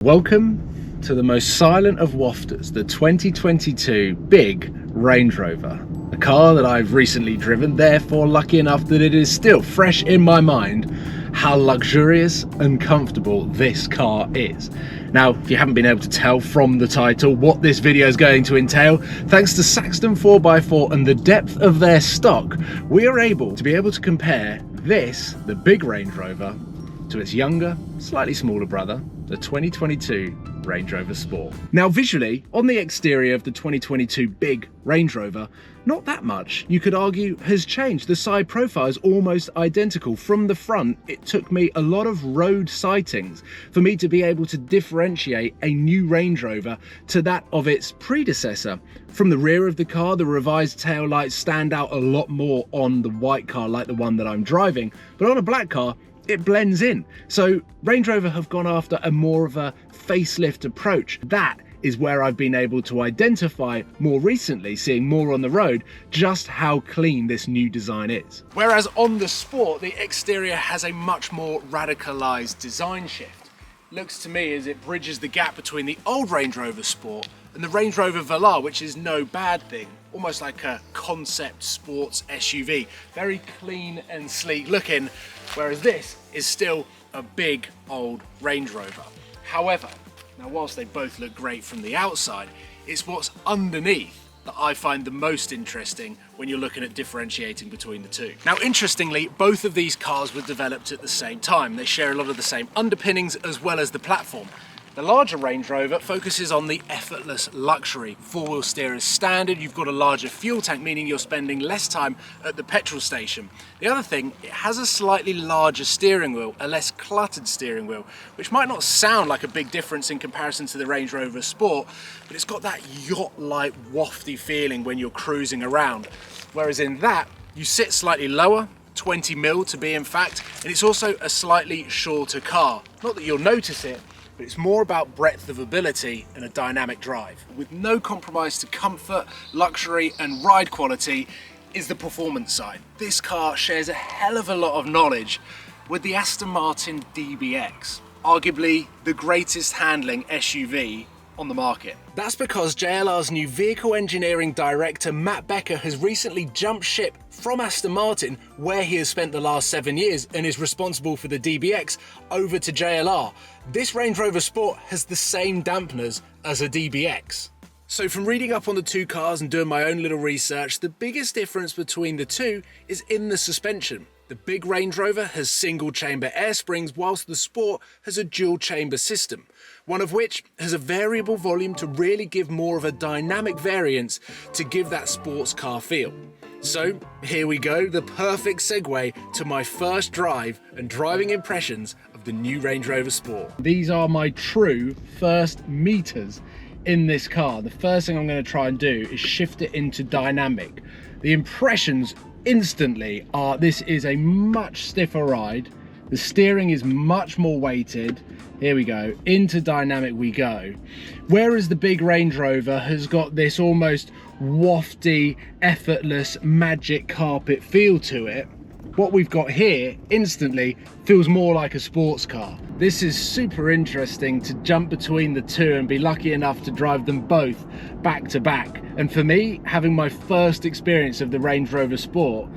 Welcome to the most silent of wafters, the 2022 big Range Rover. A car that I've recently driven, therefore lucky enough that it is still fresh in my mind how luxurious and comfortable this car is. Now, if you haven't been able to tell from the title what this video is going to entail, thanks to Saxton 4x4 and the depth of their stock, we are able to compare this, the big Range Rover, to its younger, slightly smaller brother, the 2022 Range Rover Sport. Now visually, on the exterior of the 2022 big Range Rover, not that much, you could argue, has changed. The side profile is almost identical. From the front, it took me a lot of road sightings for me to be able to differentiate a new Range Rover to that of its predecessor. From the rear of the car, the revised taillights stand out a lot more on the white car like the one that I'm driving, but on a black car, it blends in. So Range Rover have gone after a more of a facelift approach. That is where I've been able to identify more recently, seeing more on the road, just how clean this new design is. Whereas on the Sport, the exterior has a much more radicalized design shift. Looks to me as it bridges the gap between the old Range Rover Sport and the Range Rover Velar, which is no bad thing. Almost like a concept sports SUV. Very clean and sleek looking, whereas this is still a big old Range Rover. However, now whilst they both look great from the outside, it's what's underneath that I find the most interesting when you're looking at differentiating between the two. Now interestingly, both of these cars were developed at the same time. They share a lot of the same underpinnings as well as the platform. The larger Range Rover focuses on the effortless luxury. Four-wheel steer is standard, you've got a larger fuel tank, meaning you're spending less time at the petrol station. The other thing, it has a slightly larger steering wheel, a less cluttered steering wheel, which might not sound like a big difference in comparison to the Range Rover Sport, but it's got that yacht-like wafty feeling when you're cruising around. Whereas in that, you sit slightly lower, 20 mil to be in fact, and it's also a slightly shorter car. Not that you'll notice it, but it's more about breadth of ability and a dynamic drive. With no compromise to comfort, luxury and ride quality is the performance side. This car shares a hell of a lot of knowledge with the Aston Martin DBX, arguably the greatest handling SUV on the market. That's because JLR's new vehicle engineering director Matt Becker has recently jumped ship from Aston Martin, where he has spent the last 7 years and is responsible for the DBX, over to JLR. This Range Rover Sport has the same dampeners as a DBX. So from reading up on the two cars and doing my own little research, the biggest difference between the two is in the suspension. The big Range Rover has single chamber air springs, whilst the Sport has a dual chamber system, one of which has a variable volume to really give more of a dynamic variance to give that sports car feel. So here we go, the perfect segue to my first drive and driving impressions of the new Range Rover Sport. These are my true first meters in this car. The first thing I'm going to try and do is shift it into dynamic. The impressions instantly are this is a much stiffer ride. The steering is much more weighted. Here we go, into dynamic we go. Whereas the big Range Rover has got this almost wafty, effortless, magic carpet feel to it, what we've got here instantly feels more like a sports car. This is super interesting to jump between the two and be lucky enough to drive them both back to back. And for me, having my first experience of the Range Rover Sport,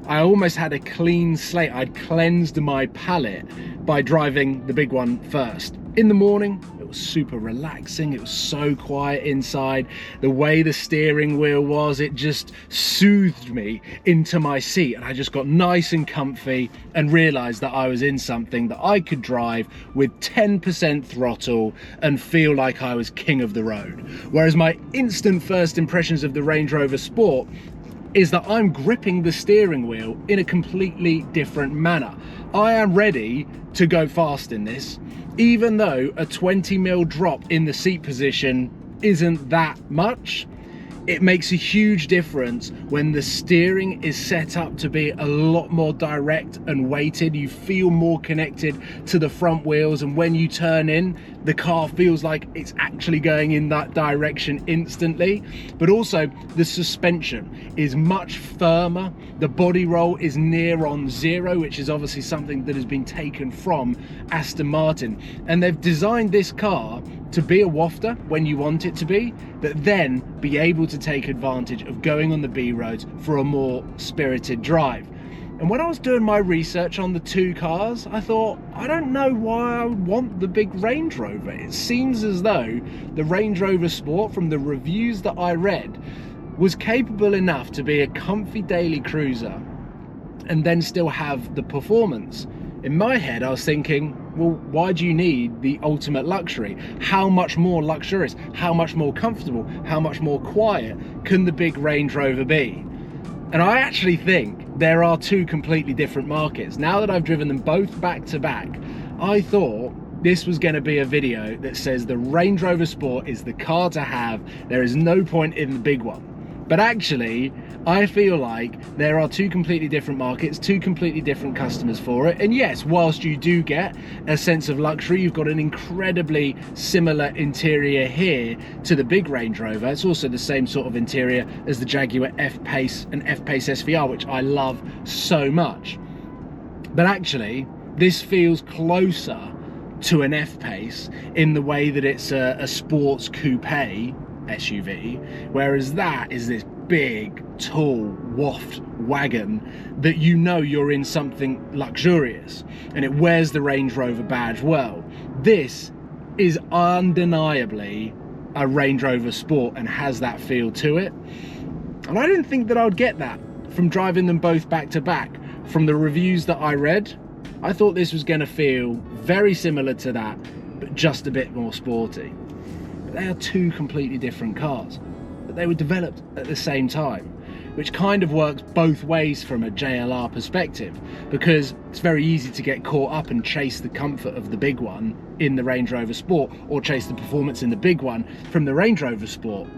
I almost had a clean slate. I'd cleansed my palate by driving the big one first. In the morning, it was super relaxing. It was so quiet inside. The way the steering wheel was, it just soothed me into my seat, and I just got nice and comfy and realized that I was in something that I could drive with 10% throttle and feel like I was king of the road. Whereas my instant first impressions of the Range Rover Sport is that I'm gripping the steering wheel in a completely different manner. I am ready to go fast in this, even though a 20 mil drop in the seat position isn't that much. It makes a huge difference when the steering is set up to be a lot more direct and weighted. You feel more connected to the front wheels, and when you turn in, the car feels like it's actually going in that direction instantly. But also the suspension is much firmer. The body roll is near on zero, which is obviously something that has been taken from Aston Martin. And they've designed this car to be a wafter when you want it to be, but then be able to take advantage of going on the B roads for a more spirited drive. And when I was doing my research on the two cars, I thought, I don't know why I would want the big Range Rover. It seems as though the Range Rover Sport, from the reviews that I read, was capable enough to be a comfy daily cruiser and then still have the performance. In my head, I was thinking, well, why do you need the ultimate luxury? How much more luxurious, how much more comfortable, how much more quiet can the big Range Rover be? And I actually think there are two completely different markets. Now that I've driven them both back to back, I thought this was going to be a video that says the Range Rover Sport is the car to have. There is no point in the big one. But actually, I feel like there are two completely different markets, two completely different customers for it. And yes, whilst you do get a sense of luxury, you've got an incredibly similar interior here to the big Range Rover. It's also the same sort of interior as the Jaguar F-Pace and F-Pace SVR, which I love so much. But actually, this feels closer to an F-Pace in the way that it's a sports coupe SUV, whereas that is this big, tall, waft wagon that you know you're in something luxurious, and it wears the Range Rover badge well. This is undeniably a Range Rover Sport and has that feel to it. And I didn't think that I would get that from driving them both back to back. From the reviews that I read, I thought this was going to feel very similar to that, but just a bit more sporty. But they are two completely different cars, but they were developed at the same time, which kind of works both ways from a JLR perspective, because it's very easy to get caught up and chase the comfort of the big one in the Range Rover Sport, or chase the performance in the big one from the Range Rover Sport.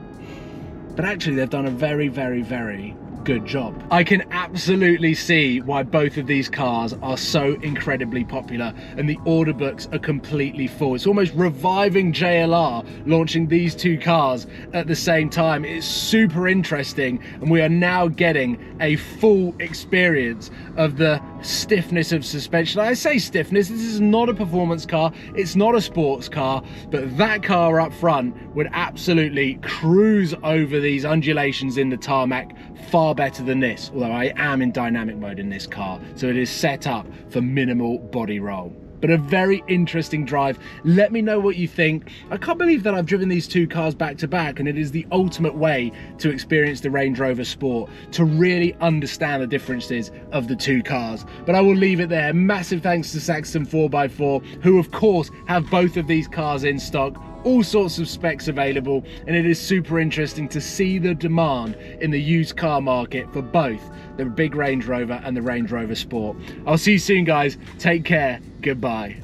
But actually they've done a very, very, very good job. I can absolutely see why both of these cars are so incredibly popular, and the order books are completely full. It's almost reviving JLR launching these two cars at the same time. It's super interesting, and we are now getting a full experience of the stiffness of suspension. I say stiffness, this is not a performance car, it's not a sports car, but that car up front would absolutely cruise over these undulations in the tarmac far better than this, although I am in dynamic mode in this car, so it is set up for minimal body roll. But a very interesting drive. Let me know what you think. I can't believe that I've driven these two cars back to back, and it is the ultimate way to experience the Range Rover Sport, to really understand the differences of the two cars. But I will leave it there. Massive thanks to Saxton 4x4, who of course have both of these cars in stock, all sorts of specs available, and it is super interesting to see the demand in the used car market for both the big Range Rover and the Range Rover Sport. I'll see you soon, guys. Take care. Goodbye.